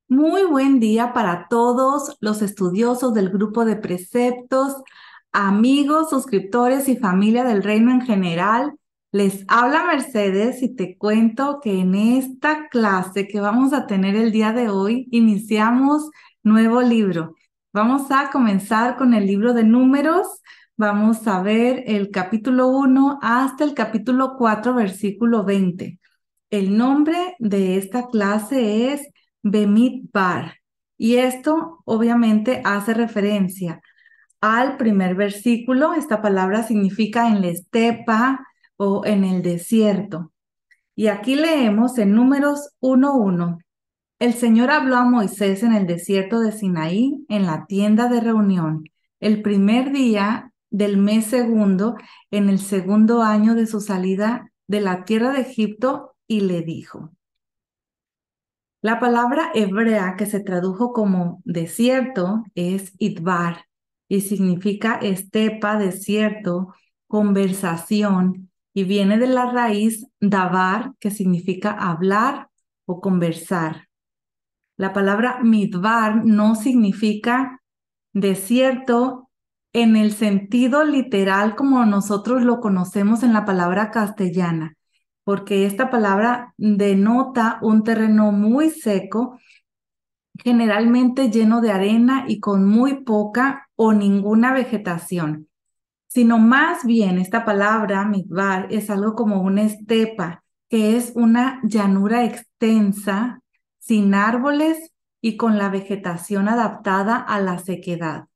Muy buen día para todos los estudiosos del grupo de preceptos, amigos, suscriptores y familia del reino en general. Les habla Mercedes y te cuento que en esta clase que vamos a tener el día de hoy iniciamos nuevo libro. Vamos a comenzar con el libro de Números. Vamos a ver el capítulo 1 hasta el capítulo 4, versículo 20. El nombre de esta clase es Bemidbar. Y esto obviamente hace referencia al primer versículo. Esta palabra significa en la estepa o en el desierto. Y aquí leemos en Números 1:1. El Señor habló a Moisés en el desierto de Sinaí, en la tienda de reunión, el primer día del mes segundo, en el segundo año de su salida de la tierra de Egipto, y le dijo. La palabra hebrea que se tradujo como desierto es idbar y significa estepa, desierto, conversación, y viene de la raíz dabar, que significa hablar o conversar. La palabra midbar no significa desierto en el sentido literal como nosotros lo conocemos en la palabra castellana, porque esta palabra denota un terreno muy seco, generalmente lleno de arena y con muy poca o ninguna vegetación, sino más bien esta palabra, midbar, es algo como una estepa, que es una llanura extensa, sin árboles y con la vegetación adaptada a la sequedad.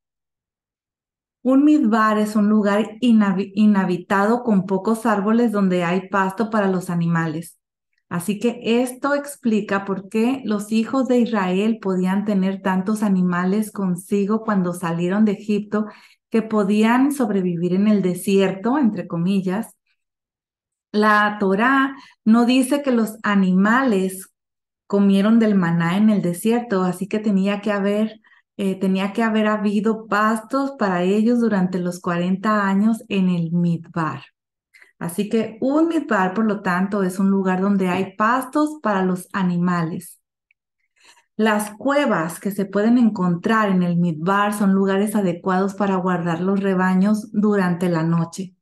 Un midbar es un lugar inhabitado con pocos árboles donde hay pasto para los animales. Así que esto explica por qué los hijos de Israel podían tener tantos animales consigo cuando salieron de Egipto, que podían sobrevivir en el desierto, entre comillas. La Torá no dice que los animales comieron del maná en el desierto, así que tenía que haber habido pastos para ellos durante los 40 años en el Midbar. Así que un Midbar, por lo tanto, es un lugar donde hay pastos para los animales. Las cuevas que se pueden encontrar en el Midbar son lugares adecuados para guardar los rebaños durante la noche.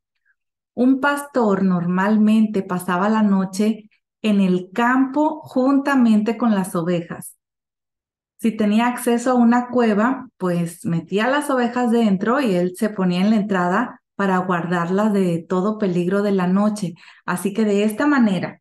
Un pastor normalmente pasaba la noche en el campo juntamente con las ovejas. Si tenía acceso a una cueva, pues metía las ovejas dentro y él se ponía en la entrada para guardarlas de todo peligro de la noche. Así que de esta manera,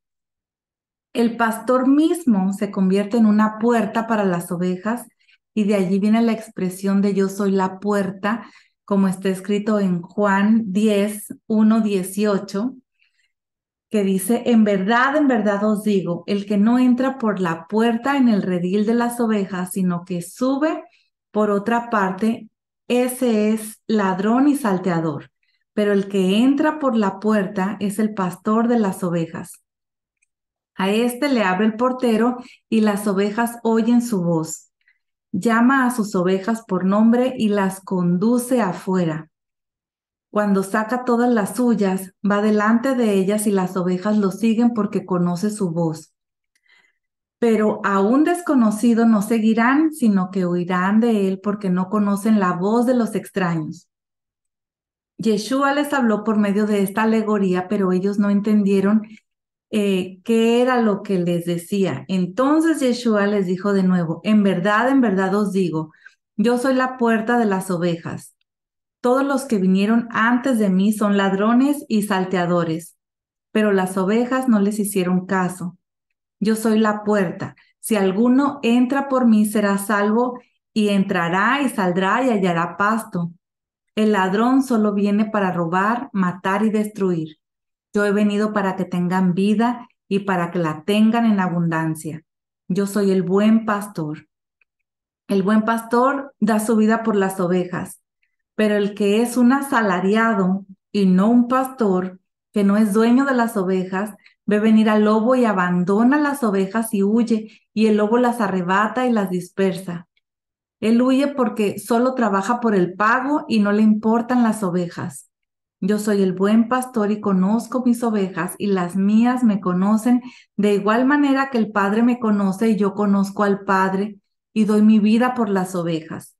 el pastor mismo se convierte en una puerta para las ovejas, y de allí viene la expresión de yo soy la puerta, como está escrito en Juan 10:1-18, que dice, en verdad os digo, el que no entra por la puerta en el redil de las ovejas, sino que sube por otra parte, ese es ladrón y salteador. Pero el que entra por la puerta es el pastor de las ovejas. A éste le abre el portero y las ovejas oyen su voz. Llama a sus ovejas por nombre y las conduce afuera. Cuando saca todas las suyas, va delante de ellas y las ovejas lo siguen porque conoce su voz. Pero a un desconocido no seguirán, sino que huirán de él porque no conocen la voz de los extraños. Yeshua les habló por medio de esta alegoría, pero ellos no entendieron qué era lo que les decía. Entonces Yeshua les dijo de nuevo, en verdad os digo, yo soy la puerta de las ovejas. Todos los que vinieron antes de mí son ladrones y salteadores, pero las ovejas no les hicieron caso. Yo soy la puerta. Si alguno entra por mí, será salvo, y entrará y saldrá y hallará pasto. El ladrón solo viene para robar, matar y destruir. Yo he venido para que tengan vida y para que la tengan en abundancia. Yo soy el buen pastor. El buen pastor da su vida por las ovejas. Pero el que es un asalariado y no un pastor, que no es dueño de las ovejas, ve venir al lobo y abandona las ovejas y huye, y el lobo las arrebata y las dispersa. Él huye porque solo trabaja por el pago y no le importan las ovejas. Yo soy el buen pastor y conozco mis ovejas, y las mías me conocen de igual manera que el Padre me conoce y yo conozco al Padre, y doy mi vida por las ovejas.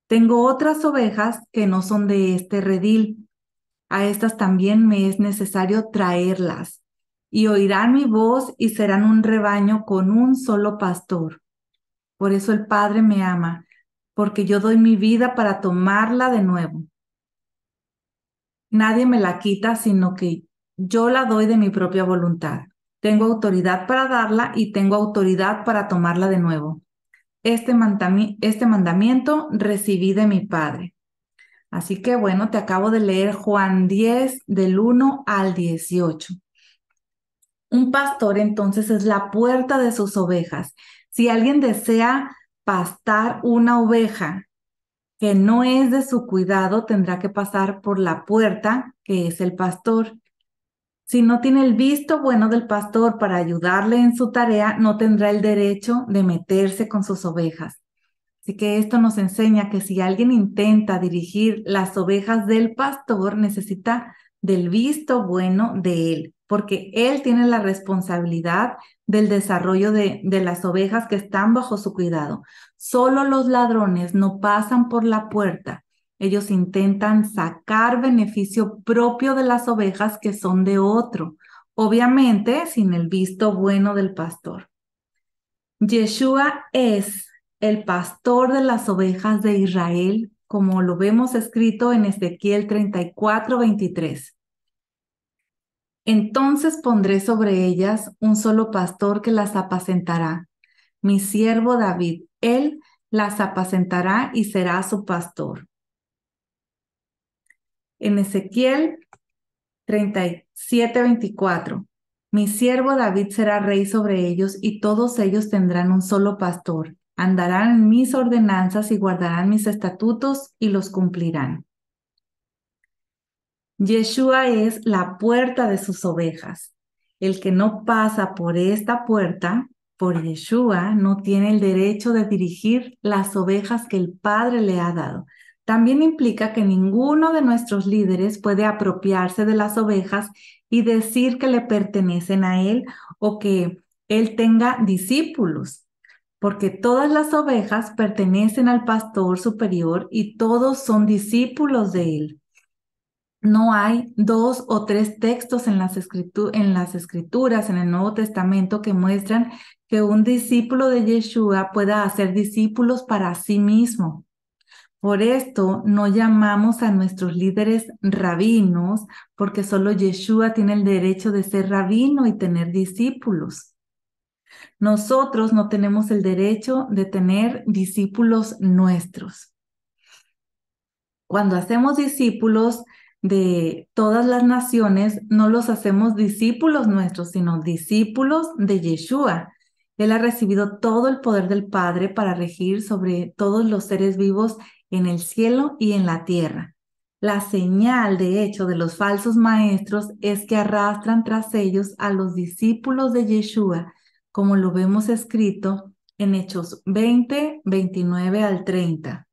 Tengo otras ovejas que no son de este redil. A estas también me es necesario traerlas, y oirán mi voz y serán un rebaño con un solo pastor. Por eso el Padre me ama, porque yo doy mi vida para tomarla de nuevo. Nadie me la quita, sino que yo la doy de mi propia voluntad. Tengo autoridad para darla y tengo autoridad para tomarla de nuevo. Este mandamiento recibí de mi Padre. Así que bueno, te acabo de leer Juan 10 del 1 al 18. Un pastor entonces es la puerta de sus ovejas. Si alguien desea pastar una oveja que no es de su cuidado, tendrá que pasar por la puerta, que es el pastor. Si no tiene el visto bueno del pastor para ayudarle en su tarea, no tendrá el derecho de meterse con sus ovejas. Así que esto nos enseña que si alguien intenta dirigir las ovejas del pastor, necesita del visto bueno de él, porque él tiene la responsabilidad del desarrollo de las ovejas que están bajo su cuidado. Solo los ladrones no pasan por la puerta. Ellos intentan sacar beneficio propio de las ovejas que son de otro, obviamente sin el visto bueno del pastor. Yeshua es el pastor de las ovejas de Israel, como lo vemos escrito en Ezequiel 34:23. Entonces pondré sobre ellas un solo pastor que las apacentará, mi siervo David. Él las apacentará y será su pastor. En Ezequiel 37:24. Mi siervo David será rey sobre ellos y todos ellos tendrán un solo pastor. Andarán en mis ordenanzas y guardarán mis estatutos y los cumplirán. Yeshua es la puerta de sus ovejas. El que no pasa por esta puerta, por Yeshua, no tiene el derecho de dirigir las ovejas que el Padre le ha dado. También implica que ninguno de nuestros líderes puede apropiarse de las ovejas y decir que le pertenecen a él o que él tenga discípulos, porque todas las ovejas pertenecen al pastor superior y todos son discípulos de él. No hay 2 o 3 textos en las escrituras, en el Nuevo Testamento, que muestran que un discípulo de Yeshua pueda hacer discípulos para sí mismo. Por esto no llamamos a nuestros líderes rabinos, porque solo Yeshua tiene el derecho de ser rabino y tener discípulos. Nosotros no tenemos el derecho de tener discípulos nuestros. Cuando hacemos discípulos de todas las naciones, no los hacemos discípulos nuestros, sino discípulos de Yeshua. Él ha recibido todo el poder del Padre para regir sobre todos los seres vivos en el cielo y en la tierra. La señal, de hecho, de los falsos maestros es que arrastran tras ellos a los discípulos de Yeshua, como lo vemos escrito en Hechos 20, 29 al 30.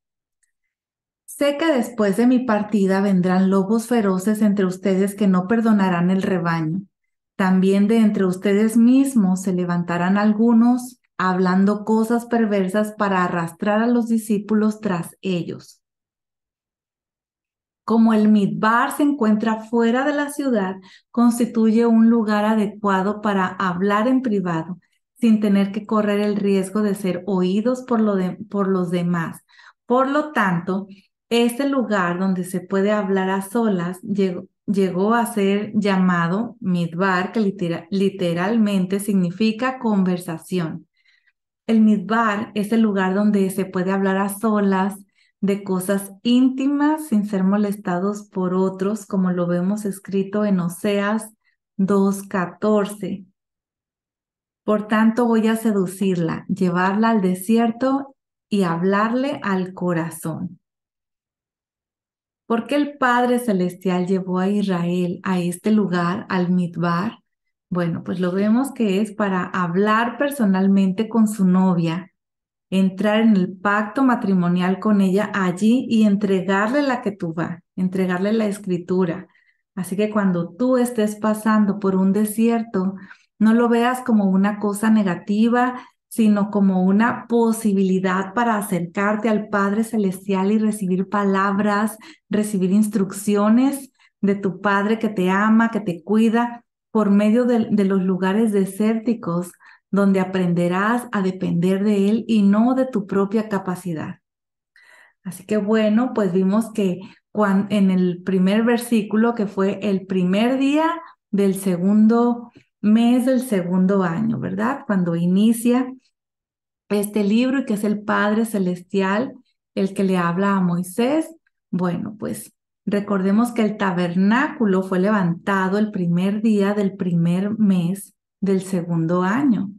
Sé que después de mi partida vendrán lobos feroces entre ustedes que no perdonarán el rebaño. También de entre ustedes mismos se levantarán algunos hablando cosas perversas para arrastrar a los discípulos tras ellos. Como el midbar se encuentra fuera de la ciudad, constituye un lugar adecuado para hablar en privado, sin tener que correr el riesgo de ser oídos por los demás. Por lo tanto, este lugar donde se puede hablar a solas llegó a ser llamado midbar, que literalmente significa conversación. El midbar es el lugar donde se puede hablar a solas de cosas íntimas sin ser molestados por otros, como lo vemos escrito en Oseas 2:14. Por tanto, voy a seducirla, llevarla al desierto y hablarle al corazón. ¿Por qué el Padre Celestial llevó a Israel a este lugar, al midbar? Bueno, pues lo vemos que es para hablar personalmente con su novia, entrar en el pacto matrimonial con ella allí y entregarle la ketubá, entregarle la escritura. Así que cuando tú estés pasando por un desierto, no lo veas como una cosa negativa, sino como una posibilidad para acercarte al Padre Celestial y recibir palabras, recibir instrucciones de tu Padre que te ama, que te cuida, por medio de los lugares desérticos, donde aprenderás a depender de Él y no de tu propia capacidad. Así que bueno, pues vimos que en el primer versículo, que fue el primer día del segundo mes del segundo año, ¿verdad? Cuando inicia este libro y que es el Padre Celestial el que le habla a Moisés. Bueno, pues recordemos que el tabernáculo fue levantado el primer día del primer mes del segundo año.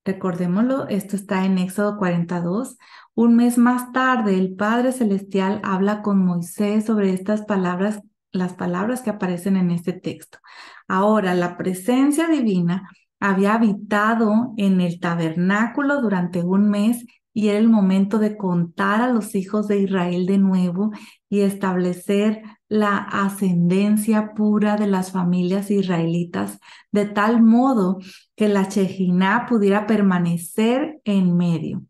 Recordémoslo, esto está en Éxodo 42. Un mes más tarde, el Padre Celestial habla con Moisés sobre estas palabras, las palabras que aparecen en este texto. Ahora, la presencia divina había habitado en el tabernáculo durante un mes y era el momento de contar a los hijos de Israel de nuevo y establecer la ascendencia pura de las familias israelitas, de tal modo que la Shejiná pudiera permanecer en medio.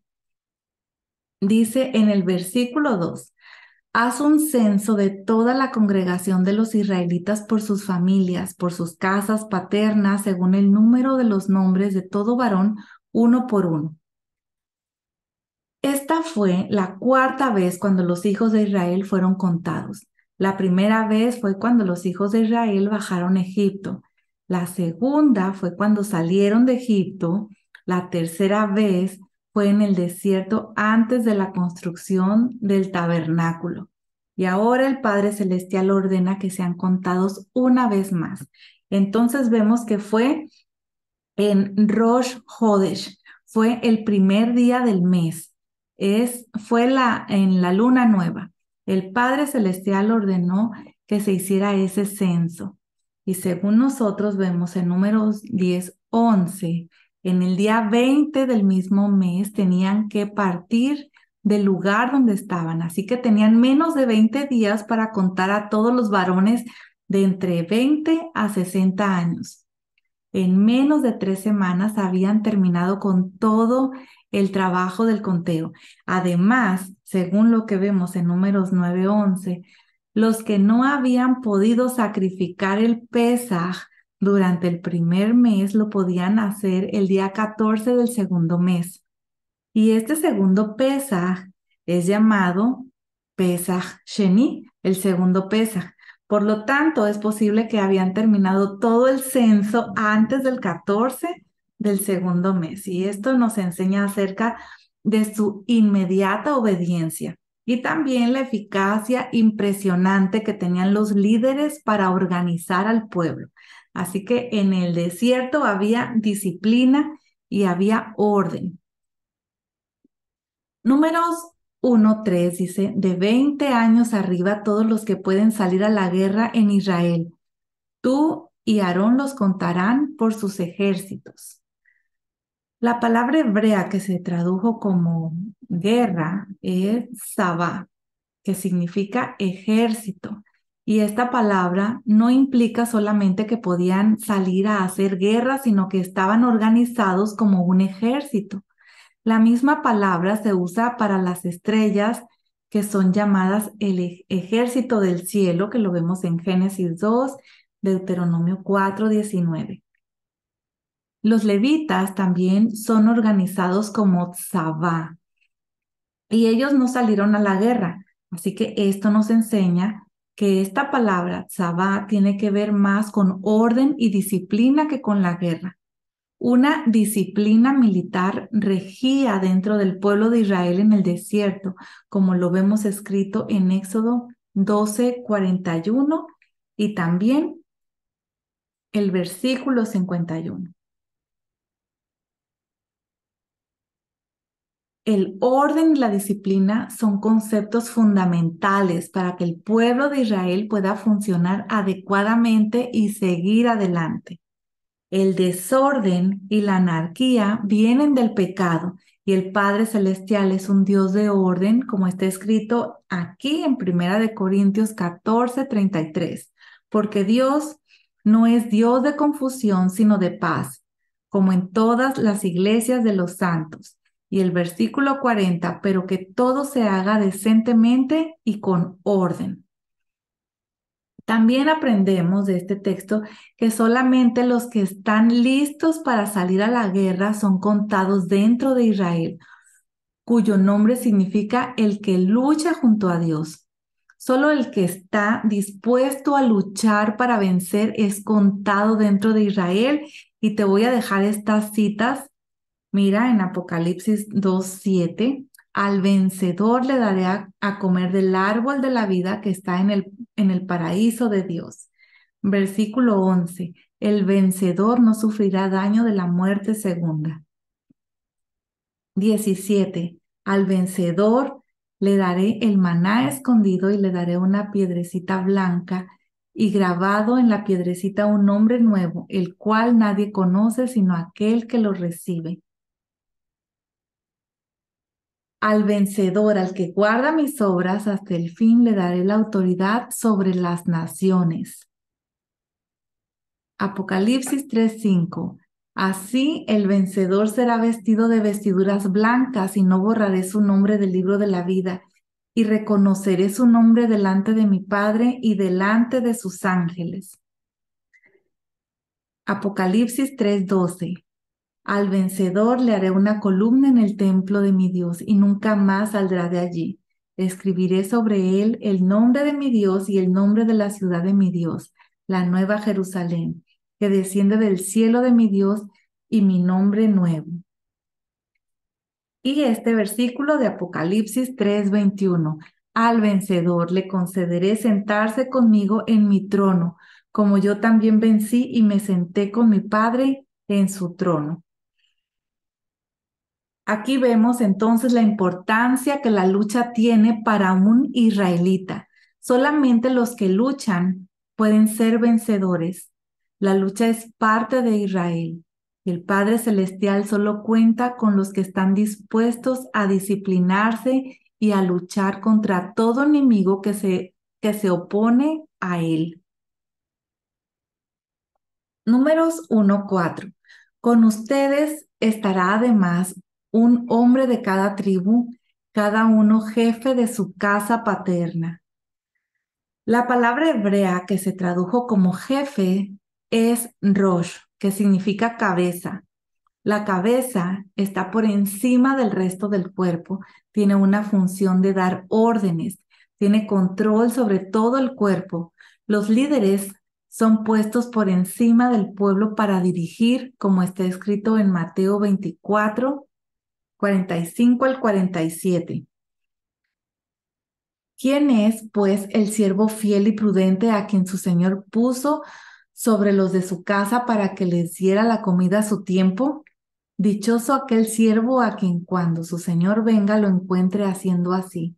Dice en el versículo 2, haz un censo de toda la congregación de los israelitas por sus familias, por sus casas paternas, según el número de los nombres de todo varón, uno por uno. Esta fue la cuarta vez cuando los hijos de Israel fueron contados. La primera vez fue cuando los hijos de Israel bajaron a Egipto. La segunda fue cuando salieron de Egipto. La tercera vez fue en el desierto antes de la construcción del tabernáculo. Y ahora el Padre Celestial ordena que sean contados una vez más. Entonces vemos que fue en Rosh Hodesh, fue el primer día del mes. Fue en la luna nueva. El Padre Celestial ordenó que se hiciera ese censo. Y según nosotros vemos en Números 10:11, en el día 20 del mismo mes tenían que partir del lugar donde estaban. Así que tenían menos de 20 días para contar a todos los varones de entre 20 a 60 años. En menos de 3 semanas habían terminado con todo el trabajo del conteo. Además, según lo que vemos en Números 9:11, los que no habían podido sacrificar el Pesaj durante el primer mes lo podían hacer el día 14 del segundo mes. Y este segundo Pesaj es llamado Pesaj Sheni, el segundo Pesaj. Por lo tanto, es posible que habían terminado todo el censo antes del 14 del segundo mes. Y esto nos enseña acerca de su inmediata obediencia y también la eficacia impresionante que tenían los líderes para organizar al pueblo. Así que en el desierto había disciplina y había orden. Números 1:3 dice, de 20 años arriba todos los que pueden salir a la guerra en Israel. Tú y Aarón los contarán por sus ejércitos. La palabra hebrea que se tradujo como guerra es sabá, que significa ejército. Y esta palabra no implica solamente que podían salir a hacer guerra, sino que estaban organizados como un ejército. La misma palabra se usa para las estrellas que son llamadas el ejército del cielo, que lo vemos en Génesis 2, Deuteronomio 4:19. Los levitas también son organizados como tzavá y ellos no salieron a la guerra. Así que esto nos enseña que esta palabra tzavá tiene que ver más con orden y disciplina que con la guerra. Una disciplina militar regía dentro del pueblo de Israel en el desierto, como lo vemos escrito en Éxodo 12:41 y también el versículo 51. El orden y la disciplina son conceptos fundamentales para que el pueblo de Israel pueda funcionar adecuadamente y seguir adelante. El desorden y la anarquía vienen del pecado y el Padre Celestial es un Dios de orden, como está escrito aquí en 1 Corintios 14:33, porque Dios no es Dios de confusión, sino de paz, como en todas las iglesias de los santos. Y el versículo 40, pero que todo se haga decentemente y con orden. También aprendemos de este texto que solamente los que están listos para salir a la guerra son contados dentro de Israel, cuyo nombre significa el que lucha junto a Dios. Solo el que está dispuesto a luchar para vencer es contado dentro de Israel. Y te voy a dejar estas citas. Mira en Apocalipsis 2:7, al vencedor le daré a comer del árbol de la vida que está en el paraíso de Dios. Versículo 11, el vencedor no sufrirá daño de la muerte segunda. 17, al vencedor le daré el maná escondido y le daré una piedrecita blanca y grabado en la piedrecita un nombre nuevo, el cual nadie conoce sino aquel que lo recibe. Al vencedor, al que guarda mis obras hasta el fin, le daré la autoridad sobre las naciones. Apocalipsis 3:5. Así el vencedor será vestido de vestiduras blancas y no borraré su nombre del libro de la vida y reconoceré su nombre delante de mi Padre y delante de sus ángeles. Apocalipsis 3:12. Al vencedor le haré una columna en el templo de mi Dios y nunca más saldrá de allí. Escribiré sobre él el nombre de mi Dios y el nombre de la ciudad de mi Dios, la nueva Jerusalén, que desciende del cielo de mi Dios, y mi nombre nuevo. Y este versículo de Apocalipsis 3:21. Al vencedor le concederé sentarse conmigo en mi trono, como yo también vencí y me senté con mi Padre en su trono. Aquí vemos entonces la importancia que la lucha tiene para un israelita. Solamente los que luchan pueden ser vencedores. La lucha es parte de Israel. El Padre Celestial solo cuenta con los que están dispuestos a disciplinarse y a luchar contra todo enemigo que se opone a él. Números 1:4. Con ustedes estará además un hombre de cada tribu, cada uno jefe de su casa paterna. La palabra hebrea que se tradujo como jefe es rosh, que significa cabeza. La cabeza está por encima del resto del cuerpo, tiene una función de dar órdenes, tiene control sobre todo el cuerpo. Los líderes son puestos por encima del pueblo para dirigir, como está escrito en Mateo 24, 45 al 47. ¿Quién es, pues, el siervo fiel y prudente a quien su señor puso sobre los de su casa para que les diera la comida a su tiempo? Dichoso aquel siervo a quien cuando su señor venga lo encuentre haciendo así.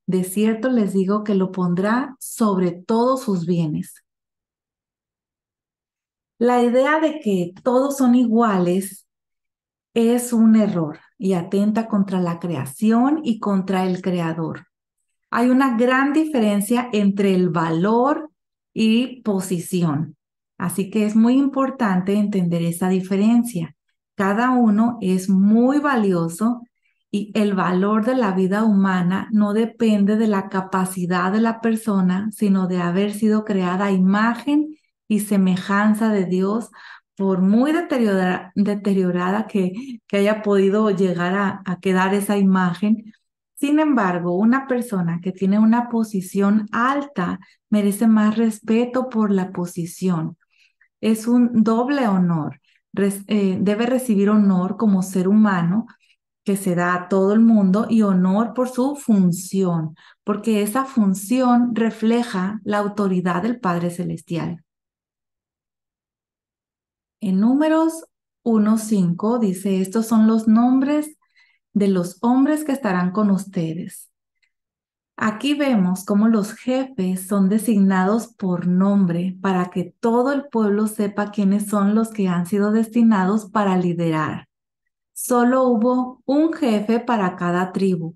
De cierto les digo que lo pondrá sobre todos sus bienes. La idea de que todos son iguales es un error y atenta contra la creación y contra el creador. Hay una gran diferencia entre el valor y posición. Así que es muy importante entender esa diferencia. Cada uno es muy valioso y el valor de la vida humana no depende de la capacidad de la persona, sino de haber sido creada a imagen y semejanza de Dios, por muy deteriorada que haya podido llegar a quedar esa imagen. Sin embargo, una persona que tiene una posición alta merece más respeto por la posición. Es un doble honor. Debe recibir honor como ser humano que se da a todo el mundo y honor por su función, porque esa función refleja la autoridad del Padre Celestial. En Números 1:5 dice, estos son los nombres de los hombres que estarán con ustedes. Aquí vemos cómo los jefes son designados por nombre para que todo el pueblo sepa quiénes son los que han sido destinados para liderar. Solo hubo un jefe para cada tribu.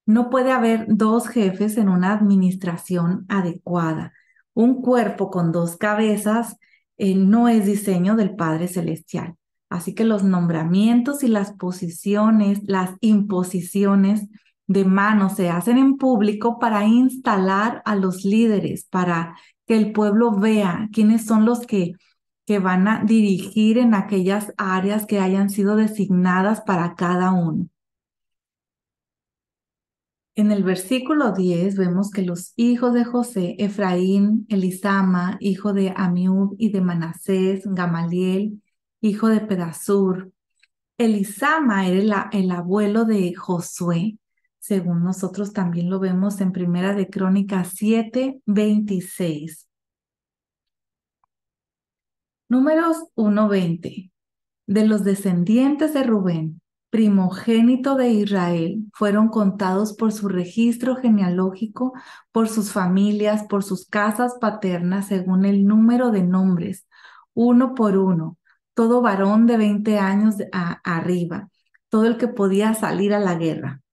No puede haber dos jefes en una administración adecuada. Un cuerpo con dos cabezas no es diseño del Padre Celestial. Así que los nombramientos y las posiciones, las imposiciones de manos se hacen en público para instalar a los líderes, para que el pueblo vea quiénes son los que van a dirigir en aquellas áreas que hayan sido designadas para cada uno. En el versículo 10 vemos que los hijos de José, Efraín, Elisama, hijo de Amiud y de Manasés, Gamaliel, hijo de Pedasur. Elisama era el abuelo de Josué, según nosotros también lo vemos en Primera de Crónicas 7:26. Números 1:20. De los descendientes de Rubén, primogénito de Israel, fueron contados por su registro genealógico, por sus familias, por sus casas paternas, según el número de nombres, uno por uno, todo varón de 20 años arriba, todo el que podía salir a la guerra.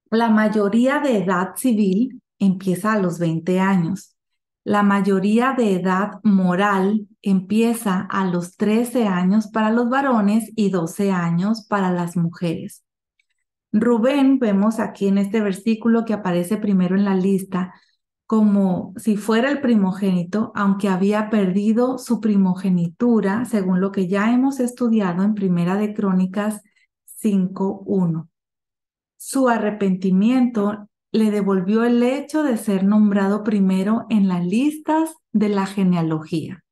La mayoría de edad civil empieza a los 20 años. La mayoría de edad moral empieza a los 13 años para los varones y 12 años para las mujeres. Rubén, vemos aquí en este versículo que aparece primero en la lista, como si fuera el primogénito, aunque había perdido su primogenitura, según lo que ya hemos estudiado en Primera de Crónicas 5:1. Su arrepentimiento le devolvió el hecho de ser nombrado primero en las listas de la genealogía.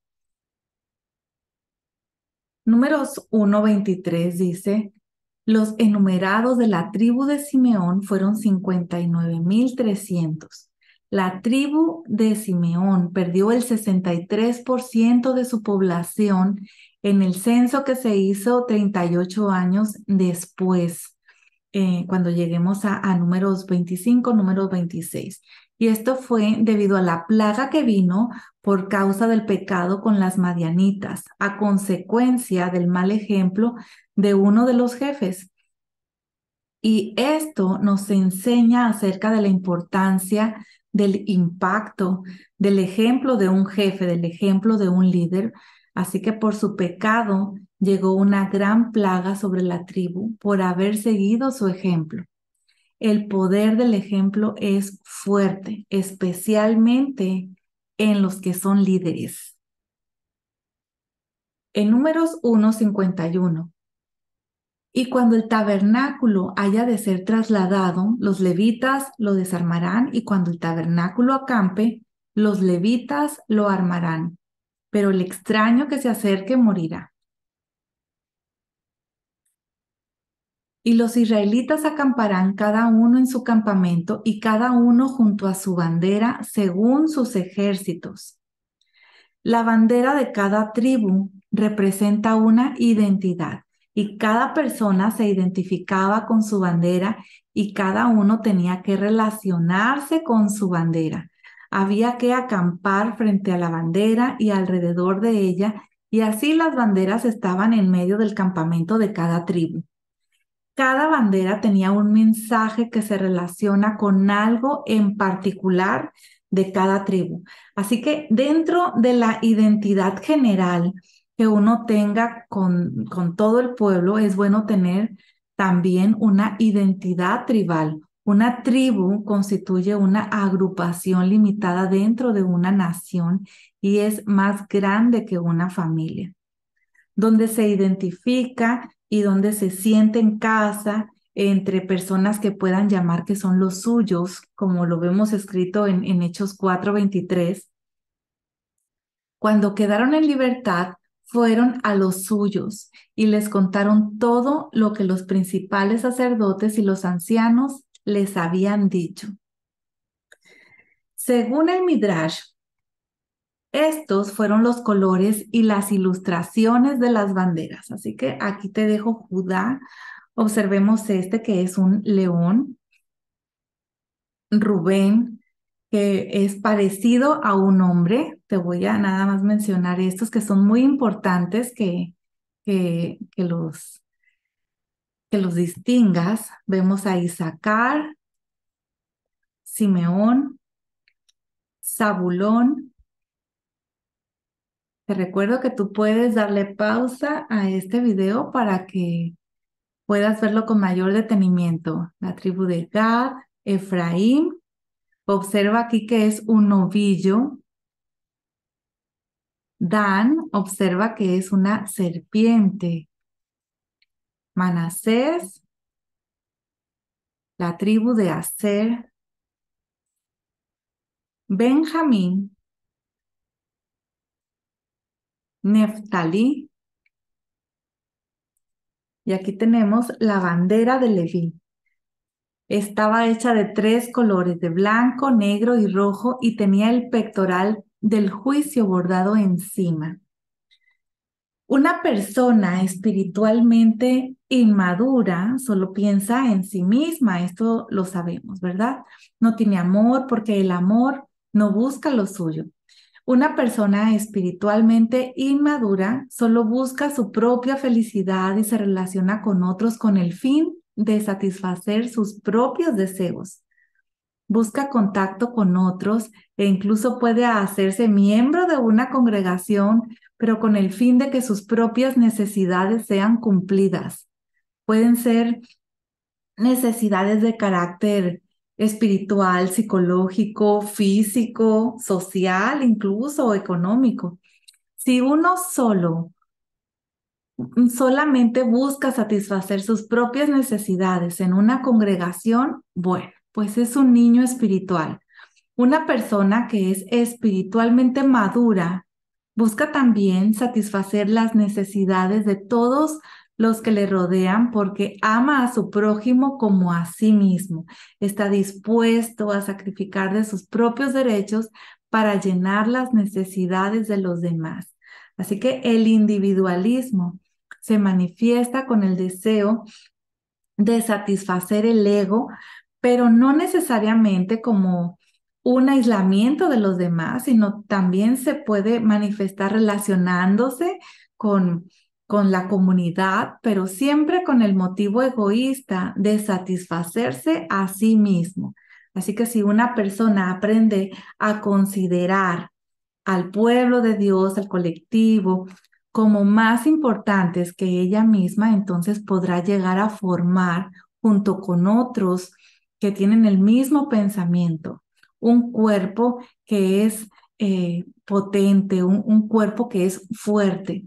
Números 1:23 dice, los enumerados de la tribu de Simeón fueron 59,300. La tribu de Simeón perdió el 63% de su población en el censo que se hizo 38 años después. Cuando lleguemos a números 25, números 26. Y esto fue debido a la plaga que vino por causa del pecado con las madianitas, a consecuencia del mal ejemplo de uno de los jefes. Y esto nos enseña acerca de la importancia del impacto, del ejemplo de un jefe, del ejemplo de un líder. Así que por su pecado llegó una gran plaga sobre la tribu por haber seguido su ejemplo. El poder del ejemplo es fuerte, especialmente en los que son líderes. En Números 1:51. Y cuando el tabernáculo haya de ser trasladado, los levitas lo desarmarán, y cuando el tabernáculo acampe, los levitas lo armarán. Pero el extraño que se acerque morirá. Y los israelitas acamparán cada uno en su campamento y cada uno junto a su bandera según sus ejércitos. La bandera de cada tribu representa una identidad y cada persona se identificaba con su bandera y cada uno tenía que relacionarse con su bandera. Había que acampar frente a la bandera y alrededor de ella, y así las banderas estaban en medio del campamento de cada tribu. Cada bandera tenía un mensaje que se relaciona con algo en particular de cada tribu. Así que dentro de la identidad general que uno tenga con todo el pueblo, es bueno tener también una identidad tribal. Una tribu constituye una agrupación limitada dentro de una nación y es más grande que una familia, donde se identifica y donde se siente en casa entre personas que puedan llamar que son los suyos, como lo vemos escrito en Hechos 4:23. Cuando quedaron en libertad, fueron a los suyos y les contaron todo lo que los principales sacerdotes y los ancianos les habían dicho. Según el Midrash, estos fueron los colores y las ilustraciones de las banderas. Así que aquí te dejo, Judá. Observemos este que es un león. Rubén, que es parecido a un hombre. Te voy a nada más mencionar estos que son muy importantes que los distingas. Vemos a Isaacar, Simeón, Zabulón, Te recuerdo que tú puedes darle pausa a este video para que puedas verlo con mayor detenimiento. La tribu de Gad, Efraín, observa aquí que es un novillo. Dan, observa que es una serpiente. Manasés, la tribu de Aser. Benjamín, Neftalí. Y aquí tenemos la bandera de Leví. Estaba hecha de 3 colores, de blanco, negro y rojo, y tenía el pectoral del juicio bordado encima. Una persona espiritualmente inmadura solo piensa en sí misma, esto lo sabemos, ¿verdad? No tiene amor porque el amor no busca lo suyo. Una persona espiritualmente inmadura solo busca su propia felicidad y se relaciona con otros con el fin de satisfacer sus propios deseos. Busca contacto con otros e incluso puede hacerse miembro de una congregación, pero con el fin de que sus propias necesidades sean cumplidas. Pueden ser necesidades de carácter espiritual, psicológico, físico, social, incluso económico. Si uno solamente busca satisfacer sus propias necesidades en una congregación, bueno, pues es un niño espiritual. Una persona que es espiritualmente madura busca también satisfacer las necesidades de todos los que le rodean porque ama a su prójimo como a sí mismo. Está dispuesto a sacrificar de sus propios derechos para llenar las necesidades de los demás. Así que el individualismo se manifiesta con el deseo de satisfacer el ego, pero no necesariamente como un aislamiento de los demás, sino también se puede manifestar relacionándose con, con la comunidad, pero siempre con el motivo egoísta de satisfacerse a sí mismo. Así que si una persona aprende a considerar al pueblo de Dios, al colectivo, como más importantes que ella misma, entonces podrá llegar a formar, junto con otros que tienen el mismo pensamiento, un cuerpo que es potente, un cuerpo que es fuerte.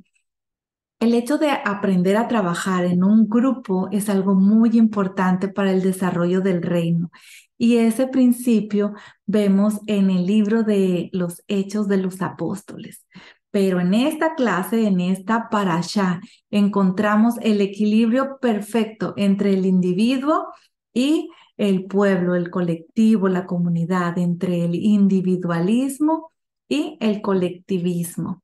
El hecho de aprender a trabajar en un grupo es algo muy importante para el desarrollo del reino. Y ese principio vemos en el libro de los Hechos de los Apóstoles. Pero en esta clase, en esta parashá, encontramos el equilibrio perfecto entre el individuo y el pueblo, el colectivo, la comunidad, entre el individualismo y el colectivismo.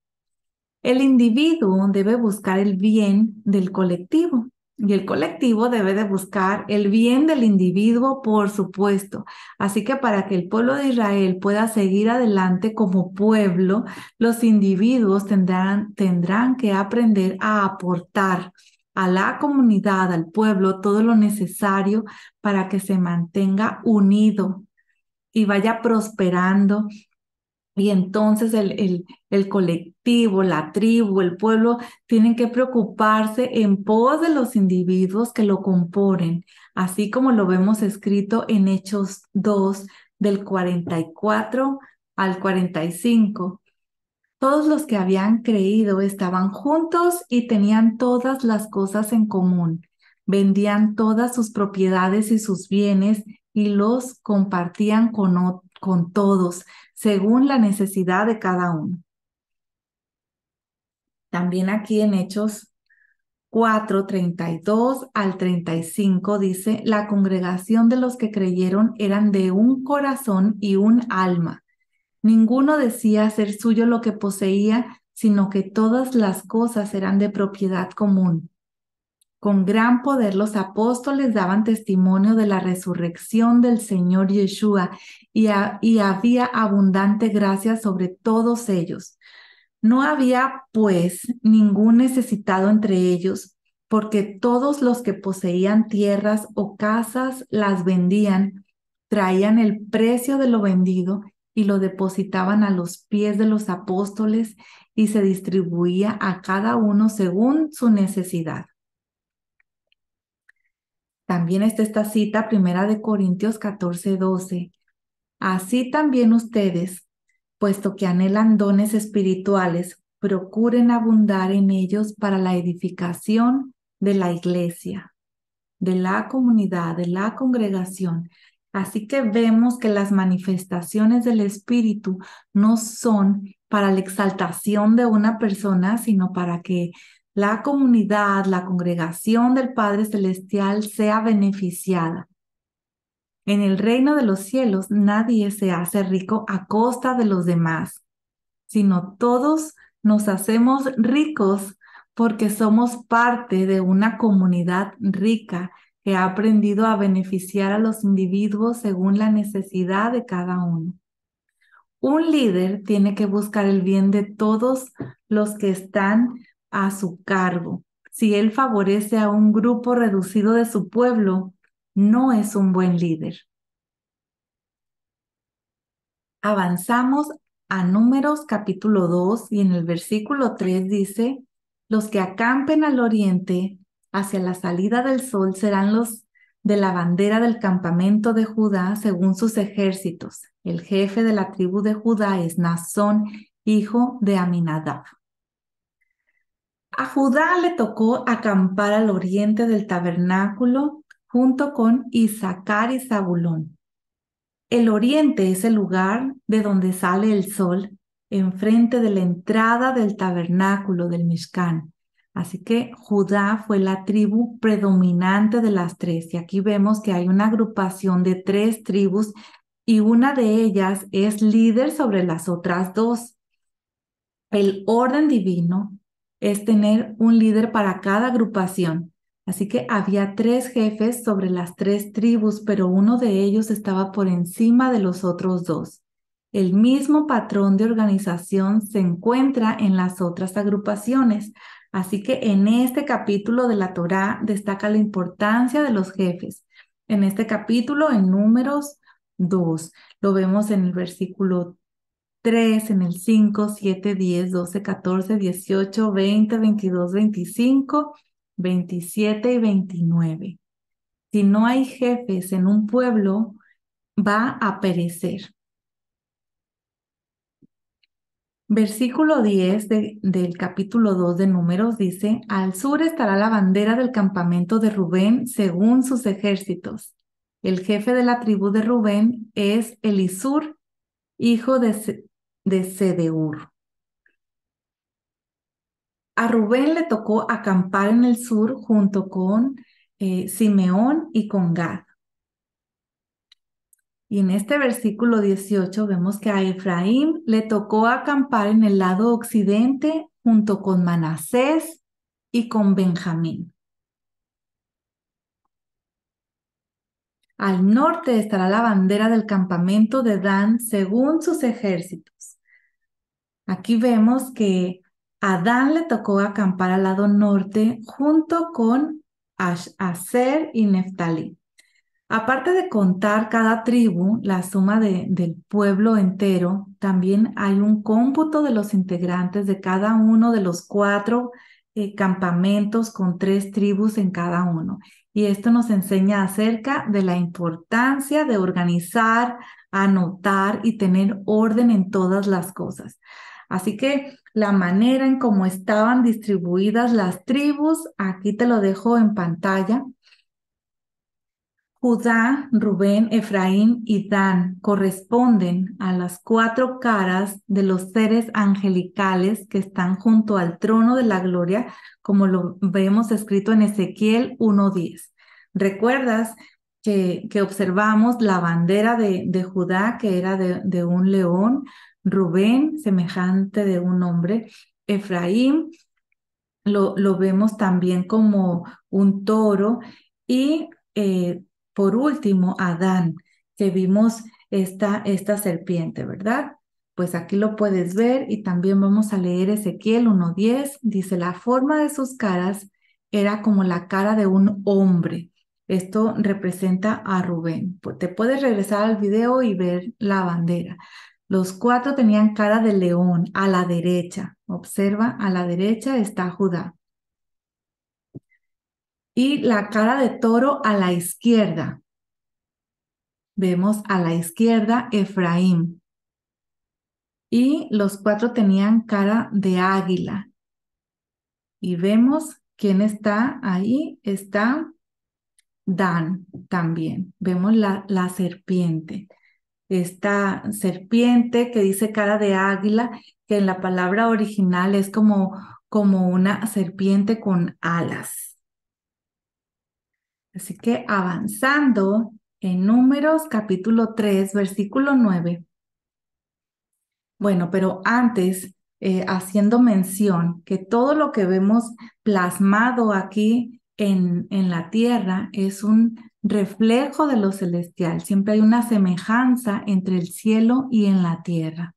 El individuo debe buscar el bien del colectivo y el colectivo debe de buscar el bien del individuo, por supuesto. Así que para que el pueblo de Israel pueda seguir adelante como pueblo, los individuos tendrán que aprender a aportar a la comunidad, al pueblo, todo lo necesario para que se mantenga unido y vaya prosperando y entonces el colectivo, la tribu, el pueblo tienen que preocuparse en pos de los individuos que lo componen, así como lo vemos escrito en Hechos 2 del 44 al 45. Todos los que habían creído estaban juntos y tenían todas las cosas en común. Vendían todas sus propiedades y sus bienes y los compartían con todos, según la necesidad de cada uno. También aquí en Hechos 4:32 al 35 dice, la congregación de los que creyeron eran de un corazón y un alma. Ninguno decía ser suyo lo que poseía, sino que todas las cosas eran de propiedad común. Con gran poder los apóstoles daban testimonio de la resurrección del Señor Yeshua y había abundante gracia sobre todos ellos. No había, pues, ningún necesitado entre ellos, porque todos los que poseían tierras o casas las vendían, traían el precio de lo vendido y lo depositaban a los pies de los apóstoles y se distribuía a cada uno según su necesidad. También está esta cita, Primera de Corintios 14:12. Así también ustedes, puesto que anhelan dones espirituales, procuren abundar en ellos para la edificación de la iglesia, de la comunidad, de la congregación. Así que vemos que las manifestaciones del Espíritu no son para la exaltación de una persona, sino para que la comunidad, la congregación del Padre Celestial sea beneficiada. En el reino de los cielos nadie se hace rico a costa de los demás, sino todos nos hacemos ricos porque somos parte de una comunidad rica que ha aprendido a beneficiar a los individuos según la necesidad de cada uno. Un líder tiene que buscar el bien de todos los que están a su cargo. Si él favorece a un grupo reducido de su pueblo, no es un buen líder. Avanzamos a Números capítulo 2 y en el versículo 3 dice, los que acampen al oriente hacia la salida del sol serán los de la bandera del campamento de Judá según sus ejércitos. El jefe de la tribu de Judá es Naasón, hijo de Aminadab. A Judá le tocó acampar al oriente del tabernáculo junto con Isaacar y Zabulón. El oriente es el lugar de donde sale el sol, enfrente de la entrada del tabernáculo del Mishkan. Así que Judá fue la tribu predominante de las tres. Y aquí vemos que hay una agrupación de 3 tribus y una de ellas es líder sobre las otras 2. El orden divino es tener un líder para cada agrupación. Así que había 3 jefes sobre las 3 tribus, pero uno de ellos estaba por encima de los otros 2. El mismo patrón de organización se encuentra en las otras agrupaciones. Así que en este capítulo de la Torá destaca la importancia de los jefes. En este capítulo, en Números 2, lo vemos en el versículo 3, en el 5, 7, 10, 12, 14, 18, 20, 22, 25, 27 y 29. Si no hay jefes en un pueblo, va a perecer. Versículo 10 del capítulo 2 de Números dice, al sur estará la bandera del campamento de Rubén según sus ejércitos. El jefe de la tribu de Rubén es Elisur, hijo de Sedeur. A Rubén le tocó acampar en el sur junto con Simeón y con Gad. Y en este versículo 18 vemos que a Efraín le tocó acampar en el lado occidente junto con Manasés y con Benjamín. Al norte estará la bandera del campamento de Dan según sus ejércitos. Aquí vemos que a Dan le tocó acampar al lado norte junto con Aser y Neftalí. Aparte de contar cada tribu, la suma del pueblo entero, también hay un cómputo de los integrantes de cada uno de los 4 campamentos con 3 tribus en cada uno. Y esto nos enseña acerca de la importancia de organizar, anotar y tener orden en todas las cosas. Así que la manera en cómo estaban distribuidas las tribus, aquí te lo dejo en pantalla. Judá, Rubén, Efraín y Dan corresponden a las 4 caras de los seres angelicales que están junto al trono de la gloria, como lo vemos escrito en Ezequiel 1:10. ¿Recuerdas que observamos la bandera de Judá, que era de un león? Rubén, semejante de un hombre. Efraín, lo vemos también como un toro. Y por último, Adán, que vimos esta serpiente, ¿verdad? Pues aquí lo puedes ver y también vamos a leer Ezequiel 1:10. Dice, la forma de sus caras era como la cara de un hombre. Esto representa a Rubén. Pues te puedes regresar al video y ver la bandera. Los cuatro tenían cara de león a la derecha. Observa, a la derecha está Judá. Y la cara de toro a la izquierda. Vemos a la izquierda Efraín. Y los cuatro tenían cara de águila. Y vemos quién está ahí. Está Dan también. Vemos la serpiente. Esta serpiente que dice cara de águila, que en la palabra original es como una serpiente con alas. Así que avanzando en Números capítulo 3, versículo 9. Bueno, pero antes, haciendo mención que todo lo que vemos plasmado aquí en la tierra es un reflejo de lo celestial. Siempre hay una semejanza entre el cielo y en la tierra.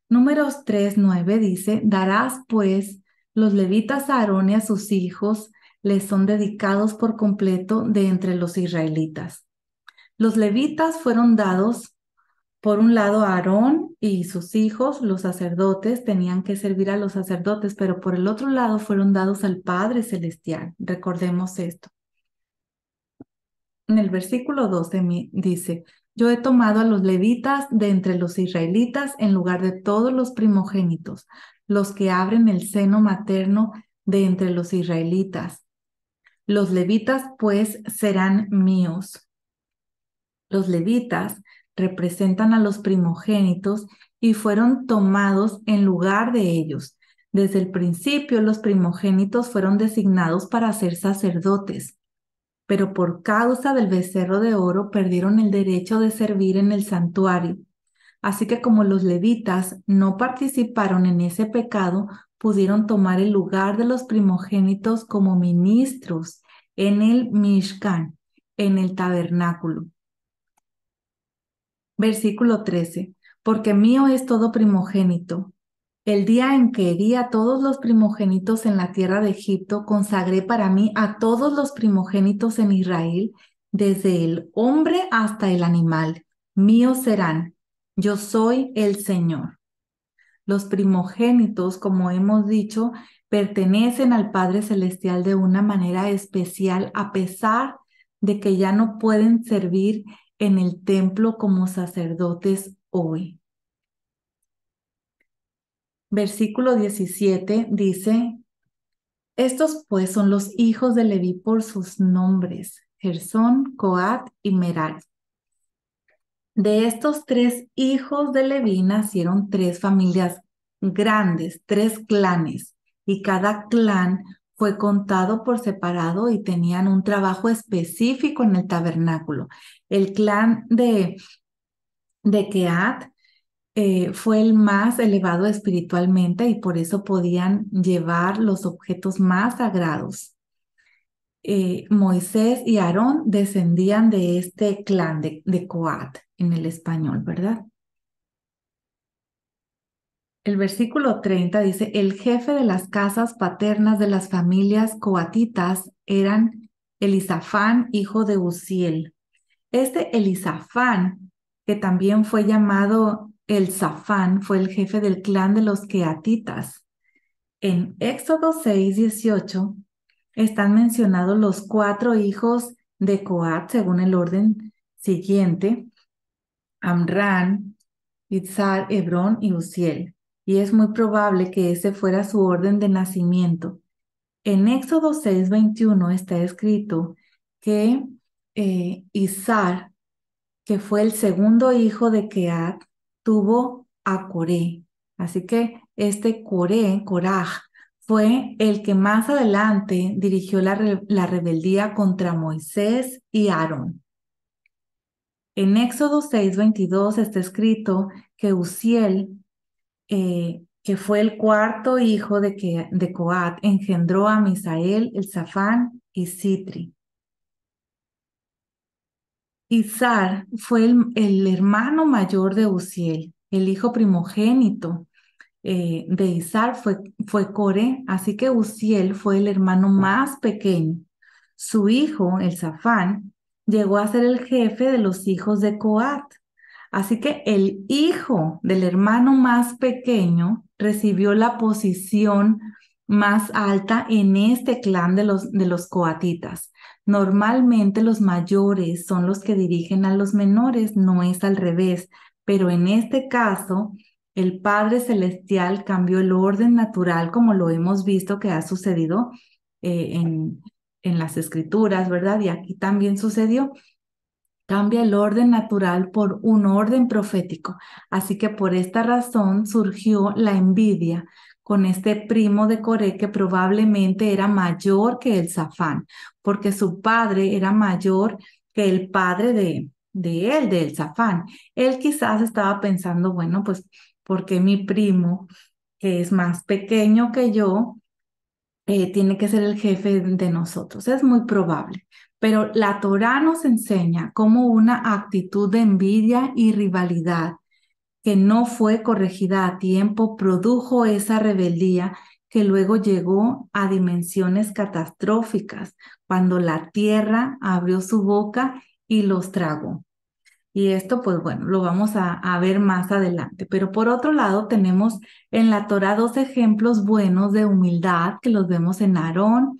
Números 3:9 dice, darás pues los levitas a Aarón y a sus hijos, les son dedicados por completo de entre los israelitas. Los levitas fueron dados, por un lado, a Aarón y sus hijos, los sacerdotes, tenían que servir a los sacerdotes, pero por el otro lado fueron dados al Padre Celestial. Recordemos esto. En el versículo 12 dice, yo he tomado a los levitas de entre los israelitas en lugar de todos los primogénitos, los que abren el seno materno de entre los israelitas. Los levitas, pues, serán míos. Los levitas representan a los primogénitos y fueron tomados en lugar de ellos. Desde el principio, los primogénitos fueron designados para ser sacerdotes, pero por causa del becerro de oro perdieron el derecho de servir en el santuario. Así que como los levitas no participaron en ese pecado, pudieron tomar el lugar de los primogénitos como ministros en el Mishkan, en el tabernáculo. Versículo 13. Porque mío es todo primogénito. El día en que herí a todos los primogénitos en la tierra de Egipto, consagré para mí a todos los primogénitos en Israel, desde el hombre hasta el animal. Míos serán. Yo soy el Señor. Los primogénitos, como hemos dicho, pertenecen al Padre Celestial de una manera especial, a pesar de que ya no pueden servir en el templo como sacerdotes hoy. Versículo 17 dice, estos pues son los hijos de Leví por sus nombres, Gersón, Coat y Merari. De estos tres hijos de Leví nacieron tres familias grandes, tres clanes, y cada clan fue contado por separado y tenían un trabajo específico en el tabernáculo. El clan de Keat fue el más elevado espiritualmente y por eso podían llevar los objetos más sagrados. Moisés y Aarón descendían de este clan de Coat en el español, ¿verdad? El versículo 30 dice, el jefe de las casas paternas de las familias coatitas eran Elisafán, hijo de Uziel. Este Elisafán, que también fue llamado Elzafán, fue el jefe del clan de los queatitas. En Éxodo 6:18 están mencionados los cuatro hijos de Coat según el orden siguiente: Amrán, Itzar, Hebrón y Uziel. Y es muy probable que ese fuera su orden de nacimiento. En Éxodo 6:21 está escrito que Izar, que fue el segundo hijo de Keat, tuvo a Coré. Así que este Coraj, fue el que más adelante dirigió la rebeldía contra Moisés y Aarón. En Éxodo 6:22 está escrito que Uziel, que fue el cuarto hijo de Coat, engendró a Misael, Elzafán y Sitri. Izar fue el hermano mayor de Uziel, el hijo primogénito de Izar fue Coré, así que Uziel fue el hermano más pequeño. Su hijo, Elzafán, llegó a ser el jefe de los hijos de Coat. Así que el hijo del hermano más pequeño recibió la posición más alta en este clan de los coatitas. Normalmente los mayores son los que dirigen a los menores, no es al revés, pero en este caso el Padre Celestial cambió el orden natural como lo hemos visto que ha sucedido eh, en, en las escrituras, ¿verdad? Y aquí también sucedió. Cambia el orden natural por un orden profético. Así que por esta razón surgió la envidia con este primo de Coré que probablemente era mayor que el Safán, porque su padre era mayor que el padre del Safán. Él quizás estaba pensando, bueno, pues, ¿por qué mi primo, que es más pequeño que yo, tiene que ser el jefe de nosotros? Es muy probable. Pero la Torá nos enseña cómo una actitud de envidia y rivalidad que no fue corregida a tiempo produjo esa rebeldía que luego llegó a dimensiones catastróficas cuando la tierra abrió su boca y los tragó. Y esto, pues bueno, lo vamos a ver más adelante. Pero por otro lado, tenemos en la Torá dos ejemplos buenos de humildad que los vemos en Aarón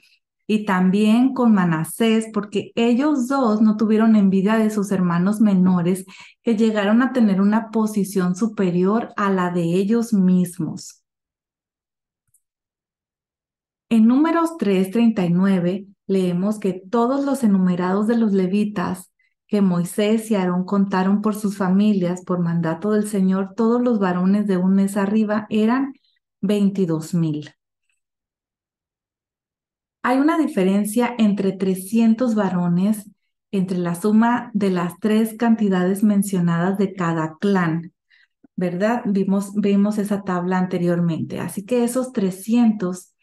y también con Manasés, porque ellos dos no tuvieron envidia de sus hermanos menores que llegaron a tener una posición superior a la de ellos mismos. En Números 3:39 leemos que todos los enumerados de los levitas que Moisés y Aarón contaron por sus familias, por mandato del Señor, todos los varones de un mes arriba eran 22,000. Hay una diferencia entre 300 varones entre la suma de las tres cantidades mencionadas de cada clan, ¿verdad? Vimos esa tabla anteriormente. Así que esos 300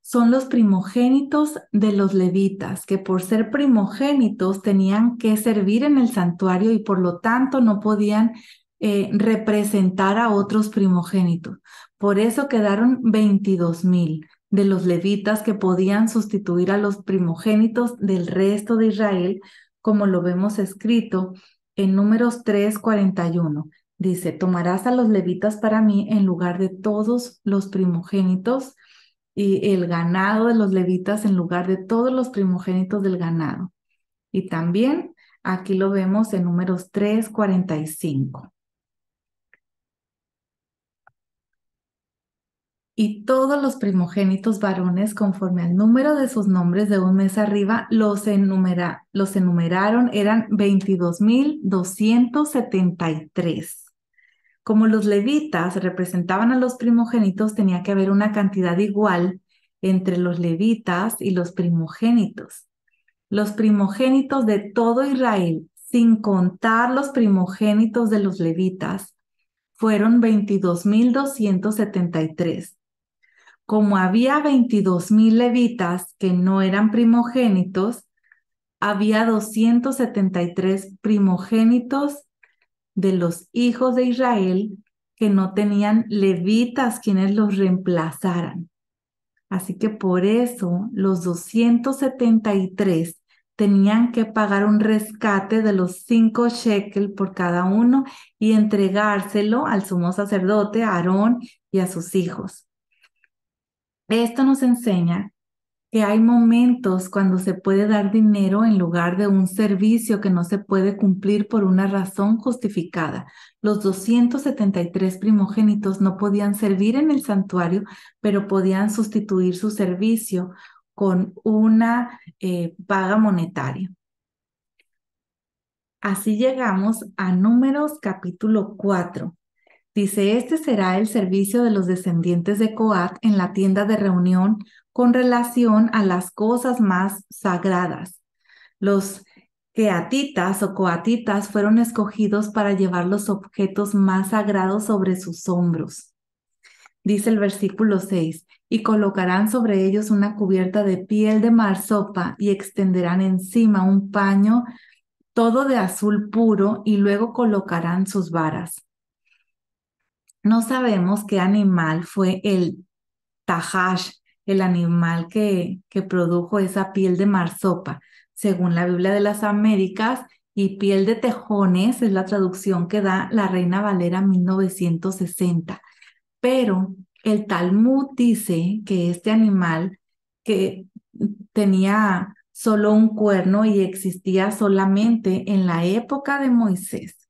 son los primogénitos de los levitas, que por ser primogénitos tenían que servir en el santuario y por lo tanto no podían representar a otros primogénitos. Por eso quedaron 22,000 de los levitas que podían sustituir a los primogénitos del resto de Israel, como lo vemos escrito en Números 3:41. Dice: tomarás a los levitas para mí en lugar de todos los primogénitos y el ganado de los levitas en lugar de todos los primogénitos del ganado. Y también aquí lo vemos en Números 3:45. Y todos los primogénitos varones, conforme al número de sus nombres de un mes arriba, los enumeraron, eran 22,273. Como los levitas representaban a los primogénitos, tenía que haber una cantidad igual entre los levitas y los primogénitos. Los primogénitos de todo Israel, sin contar los primogénitos de los levitas, fueron 22,273. Como había 22,000 levitas que no eran primogénitos, había 273 primogénitos de los hijos de Israel que no tenían levitas quienes los reemplazaran. Así que por eso los 273 tenían que pagar un rescate de los 5 shekel por cada uno y entregárselo al sumo sacerdote, a Aarón y a sus hijos. Esto nos enseña que hay momentos cuando se puede dar dinero en lugar de un servicio que no se puede cumplir por una razón justificada. Los 273 primogénitos no podían servir en el santuario, pero podían sustituir su servicio con una paga monetaria. Así llegamos a Números capítulo 4. Dice: este será el servicio de los descendientes de Coat en la tienda de reunión con relación a las cosas más sagradas. Los queatitas o coatitas fueron escogidos para llevar los objetos más sagrados sobre sus hombros. Dice el versículo 6: y colocarán sobre ellos una cubierta de piel de marsopa y extenderán encima un paño todo de azul puro y luego colocarán sus varas. No sabemos qué animal fue el Tahash, el animal que produjo esa piel de marsopa. Según la Biblia de las Américas, y piel de tejones, es la traducción que da la Reina Valera 1960. Pero el Talmud dice que este animal que tenía solo un cuerno y existía solamente en la época de Moisés.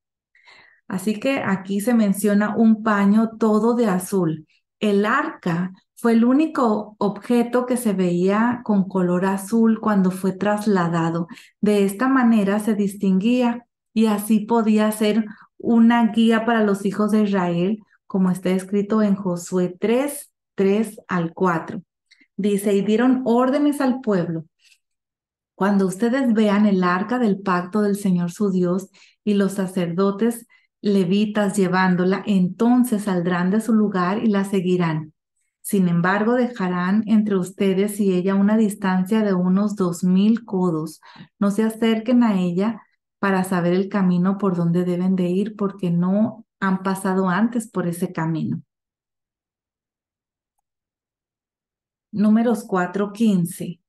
Así que aquí se menciona un paño todo de azul. El arca fue el único objeto que se veía con color azul cuando fue trasladado. De esta manera se distinguía y así podía ser una guía para los hijos de Israel, como está escrito en Josué 3, 3 al 4. Dice, y dieron órdenes al pueblo. Cuando ustedes vean el arca del pacto del Señor su Dios y los sacerdotes levitas llevándola, entonces saldrán de su lugar y la seguirán. Sin embargo, dejarán entre ustedes y ella una distancia de unos 2000 codos. No se acerquen a ella para saber el camino por donde deben de ir, porque no han pasado antes por ese camino. Números 4:15.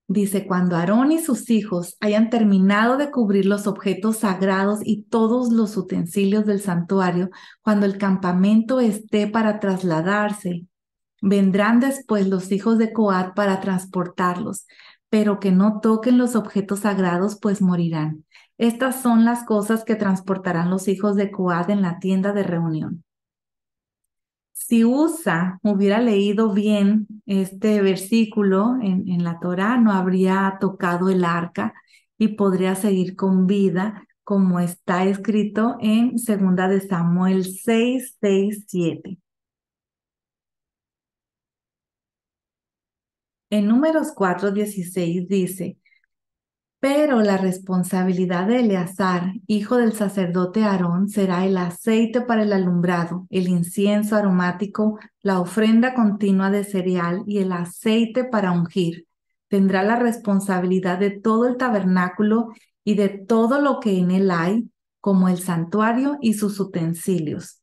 Dice, cuando Aarón y sus hijos hayan terminado de cubrir los objetos sagrados y todos los utensilios del santuario, cuando el campamento esté para trasladarse, vendrán después los hijos de Coat para transportarlos, pero que no toquen los objetos sagrados, pues morirán. Estas son las cosas que transportarán los hijos de Coat en la tienda de reunión. Si Usa hubiera leído bien este versículo en la Torá, no habría tocado el arca y podría seguir con vida, como está escrito en 2 de Samuel 6, 6, 7. En Números 4:16 dice, pero la responsabilidad de Eleazar, hijo del sacerdote Aarón, será el aceite para el alumbrado, el incienso aromático, la ofrenda continua de cereal y el aceite para ungir. Tendrá la responsabilidad de todo el tabernáculo y de todo lo que en él hay, como el santuario y sus utensilios.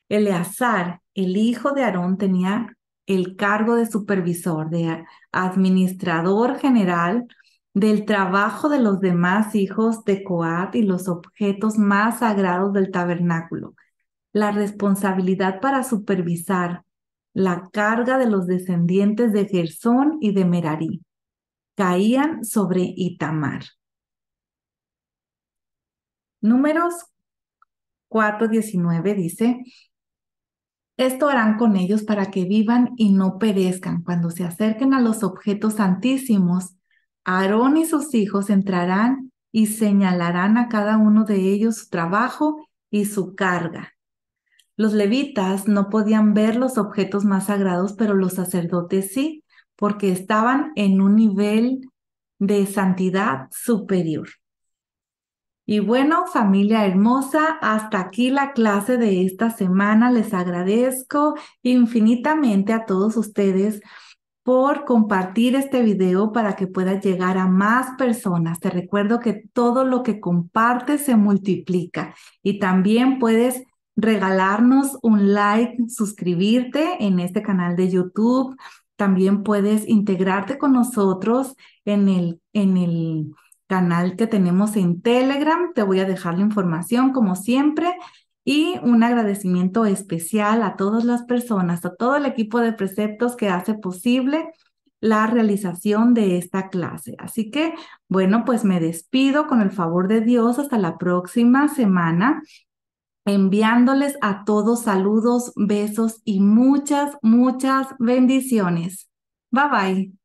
Eleazar, el hijo de Aarón, tenía el cargo de supervisor, de administrador general del trabajo de los demás hijos de Coat y los objetos más sagrados del tabernáculo. La responsabilidad para supervisar la carga de los descendientes de Gersón y de Merarí caían sobre Itamar. Números 4:19 dice, esto harán con ellos para que vivan y no perezcan. Cuando se acerquen a los objetos santísimos, Aarón y sus hijos entrarán y señalarán a cada uno de ellos su trabajo y su carga. Los levitas no podían ver los objetos más sagrados, pero los sacerdotes sí, porque estaban en un nivel de santidad superior. Y bueno, familia hermosa, hasta aquí la clase de esta semana. Les agradezco infinitamente a todos ustedes por compartir este video para que pueda llegar a más personas. Te recuerdo que todo lo que compartes se multiplica y también puedes regalarnos un like, suscribirte en este canal de YouTube. También puedes integrarte con nosotros en el canal que tenemos en Telegram. Te voy a dejar la información como siempre. Y un agradecimiento especial a todas las personas, a todo el equipo de preceptos que hace posible la realización de esta clase. Así que, bueno, pues me despido con el favor de Dios hasta la próxima semana, enviándoles a todos saludos, besos y muchas, muchas bendiciones. Bye bye.